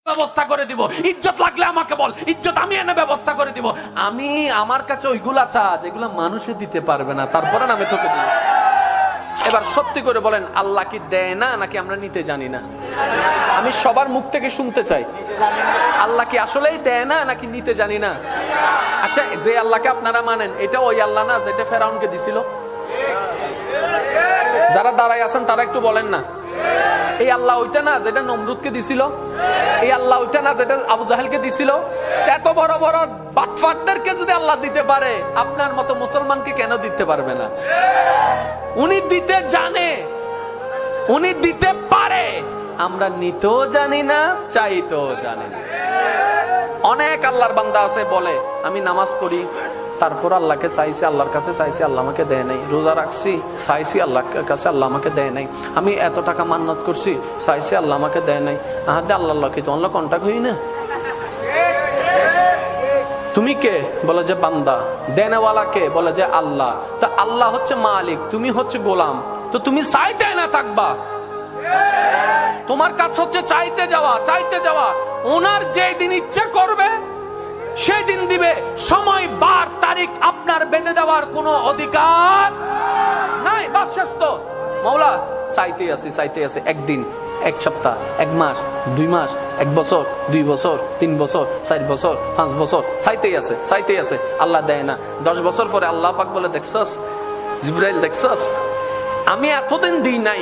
ব্যবস্থা করে দিব। ইজ্জত লাগলে আমাকে বল, ইজ্জত আমি এনে ব্যবস্থা করে দিব। আমি আমার কাছে ওইগুলা চা যেগুলা মানুষে দিতে পারবে না, তারপরে আমি তোকে দিব। এবার সত্যি করে বলেন, আল্লাহ কি দেয় না নাকি আমরা নিতে জানি না? আমি সবার মুখ থেকে শুনতে চাই, আল্লাহ কি আসলেই দেয় না নাকি নিতে জানি না? আচ্ছা, যে আল্লাহকে আপনারা মানেন, এটা ওই আল্লাহ না যেটা ফেরাউনকে দিছিল? যারা দাঁড়ায় আছেন তারা একটু বলেন না, এই আল্লাহ ওইটা না যেটা নমরুদকে দিছিল? এই আল্লাহ ওইটা না যেটা আবু জাহেলকে দিছিল? এত বড় বড় বাটফাটদেরকে যদি আল্লাহ দিতে পারে, আপনার মতো মুসলমানকে কেন দিতে পারবে না? উনি দিতে জানে, উনি দিতে পারে, আমরা নিতেও জানি না, চাইতেও জানি না। অনেক আল্লাহর বান্দা আছে বলে, আমি নামাজ পড়ি, তারপর আল্লাহকে চাইছি, আল্লাহর কাছে চাইছি, আল্লাহ আমাকে দেয় নাই। রোজা রাখছি, চাইছি আল্লাহর কাছে, আল্লাহ আমাকে দেয় নাই। আমি এত টাকা মান্নত করছি, চাইছি, আল্লাহ আমাকে দেয় নাই। আহাদে আল্লাহ কি তোমার কন্টাক্ট হই না? তুমি কে? বলে যে বান্দা। দেনেওয়ালা কে? বলে যে আল্লাহ। তা আল্লাহ হচ্ছে মালিক, তুমি হচ্ছে গোলাম, তো তুমি চাইতে না থাকবা। তোমার কাজ হচ্ছে চাইতে যাওয়া, চাইতে যাওয়া। ওনার যেই দিন ইচ্ছা করবে সেই দিন দিবে। সময়, বার, তারিখ আপনার বেঁধে দেওয়ার কোনো অধিকার নাই। বাস শেষ তো। মাওলা চাইতে আছে, চাইতে আছে। একদিন, এক সপ্তাহ, এক মাস, 2 মাস, 1 বছর, 2 বছর, 3 বছর, 4 বছর, 5 বছর, চাইতেই আছে, চাইতেই আছে। আল্লাহ দেয় না। 10 বছর পরে আল্লাহ পাক বলে, দেখছস জিবরাইল, দেখছস আমি এতদিন দিই নাই,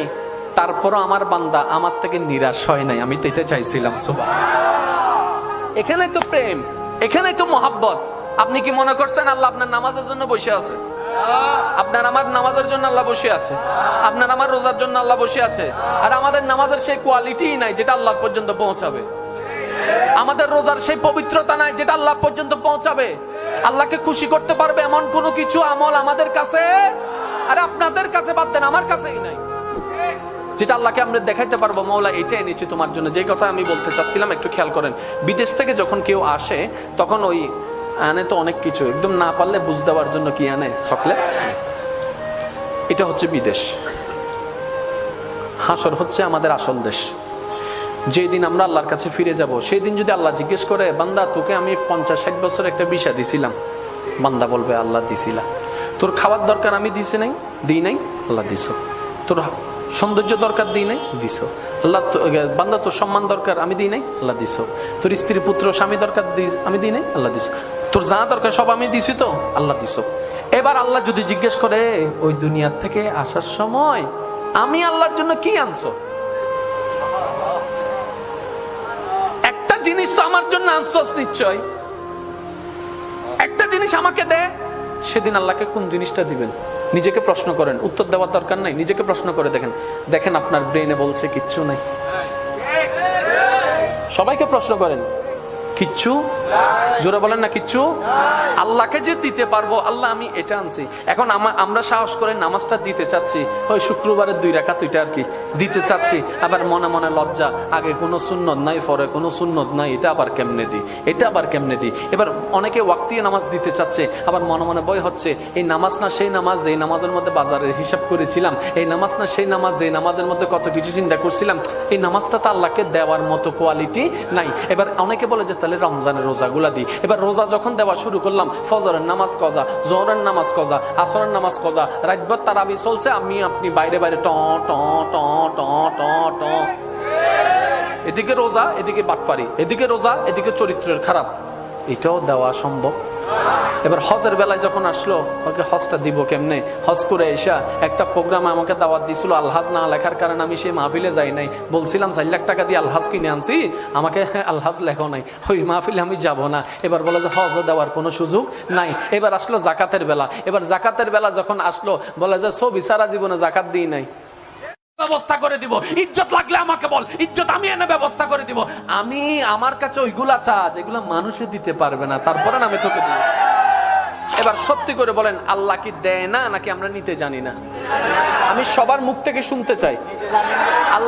তারপরও আমার বান্দা আমার থেকে নিরাশ হয় নাই। আমি তো এটা চাইছিলাম। সুবহানাল্লাহ। এখানে তো প্রেম, এখানেই তো মহাব্বত। আপনি কি মনে করছেন আল্লাহ আপনার নামাজের জন্য বসে আছে? আপনার আমার নামাজের জন্য আল্লাহ বসে আছে, আপনার আমার রোজার জন্য আল্লাহ বসে আছে। আর আমাদের নামাজের সেই কোয়ালিটি নাই যেটা আল্লাহ পর্যন্ত পৌঁছাবে। আমাদের রোজার সেই পবিত্রতা নাই যেটা আল্লাহ পর্যন্ত পৌঁছাবে। আল্লাহকে খুশি করতে পারবে এমন কোনো কিছু আমল আমাদের কাছে, আরে আপনাদের কাছে বাদ দেন, আমার কাছেই নাই, যেটা আল্লাহকে আমরা দেখাইতে পারবো মওলা এটা এনেছি তোমার জন্য। যে কথা আমি বলতে চাচ্ছিলাম, একটু খেয়াল করেন। বিদেশ থেকে যখন কেউ আসে, তখন ওই আনে তো অনেক কিছু, একদম না পারলে বুঝ দেওয়ার জন্য কি আনে? চকলেট। এটা হচ্ছে বিদেশ। হাসর হচ্ছে আমাদের আসল দেশ। যেদিন আমরা আল্লাহর কাছে ফিরে যাব, সেই দিন যদি আল্লাহ জিজ্ঞেস করে, বান্দা তোকে আমি 50-60 বছর একটা ভিসা দিছিলাম, বান্দা বলবে আল্লাহ দিছিলাম। তোর খাওয়ার দরকার আমি দিছি নাই? দিই নাই? আল্লাহ দিছো। তোর সৌন্দর্য দরকার দিই নাই? দিছো। আল্লাহ। বান্দা তোর সম্মান দরকার আমি দিই নাই? আল্লাহ দিছো। তোর স্ত্রী, পুত্র, স্বামী দরকার আমি দিই নাই? আল্লাহ দিছো। তোর যা দরকার সব আমি দিছি তো? আল্লাহ দিছো। এবার আল্লাহ যদি জিজ্ঞেস করে, ওই দুনিয়ার থেকে আসার সময় আমি আল্লাহর জন্য কি আনছো? একটা জিনিস তো আমার জন্য আনছস নিশ্চয়, একটা জিনিস আমাকে দে। সেদিন আল্লাহকে কোন জিনিসটা দিবেন? নিজেকে প্রশ্ন করেন, উত্তর দেওয়ার দরকার নাই, নিজেকে প্রশ্ন করে দেখেন। দেখেন আপনার ব্রেনে বলছে কিচ্ছু নাই। সবাইকে প্রশ্ন করেন, কিচ্ছু? জোরে বলেন না, কিচ্ছু? আল্লাহকে যে দিতে পারবো, আল্লাহ আমি এটা আনছি। এখন আমরা সাহস করে নামাজটা দিতে চাচ্ছি, ওই শুক্রবারের 2 রাকাত ওইটা আর কি দিতে চাচ্ছি। আবার মনে মনে লজ্জা, আগে কোনো সুন্নত নাই, পরে কোনো সুন্নত নাই, এটা আবার কেমনে দিই, এটা আবার কেমনে দিই। এবার অনেকে ওয়াক্তিয়া নামাজ দিতে চাচ্ছে, আবার মনে মনে ভয় হচ্ছে, এই নামাজ না সেই নামাজ যেই নামাজের মধ্যে বাজারের হিসাব করেছিলাম, এই নামাজ না সেই নামাজ যেই নামাজের মধ্যে কত কিছু চিন্তা করছিলাম, এই নামাজটা তো আল্লাহকে দেওয়ার মতো কোয়ালিটি নাই। এবার অনেকে বলে যে তাহলে রমজানের রোজাগুলা দিই। এবার রোজা যখন দেওয়া শুরু করলাম, ফজরের নামাজ কজা, জোহরের নামাজ কজা, আসরের নামাজ কজা, রাতভর তারাবি চলছে, আমি আপনি বাইরে বাইরে ট ট ট ট ট ট, এদিকে রোজা, এদিকে বাটপারি, এদিকে রোজা, এদিকে চরিত্রের খারাপ। এটাও দেওয়া সম্ভব? এবার হজের বেলায় যখন আসলো, ওকে হজটা দিব কেমনে? হজ করে এসা একটা প্রোগ্রামে আমাকে দাওয়াত দিছিল, আলহাজ না লেখার কারণে আমি সেই মাহফিলে যাই নাই। বলছিলাম 4 লাখ টাকা দিয়ে আলহাজ কিনে আনছি, আমাকে আলহাজ লেখো নাই, ওই মাহফিলে আমি যাব না। এবার বলে যে হজও দেওয়ার কোনো সুযোগ নাই। এবার আসলো জাকাতের বেলা। এবার জাকাতের বেলা যখন আসলো, বলে যে ছবি সারা জীবনে জাকাত দিই নাই, ব্যবস্থা করে দিব। ইজ্জত লাগলে আমাকে বল, ইজ্জত আমি এনে ব্যবস্থা করে দিব। আমি আমার কাছে ওইগুলা চা যেগুলা মানুষে দিতে পারবে না, তারপরে আমি তোকে দিব। এবার সত্যি করে বলেন, আল্লাহ কি দেয় না নাকি আমরা নিতে জানি না? আমি সবার মুখ থেকে শুনতে চাই, আল্লাহ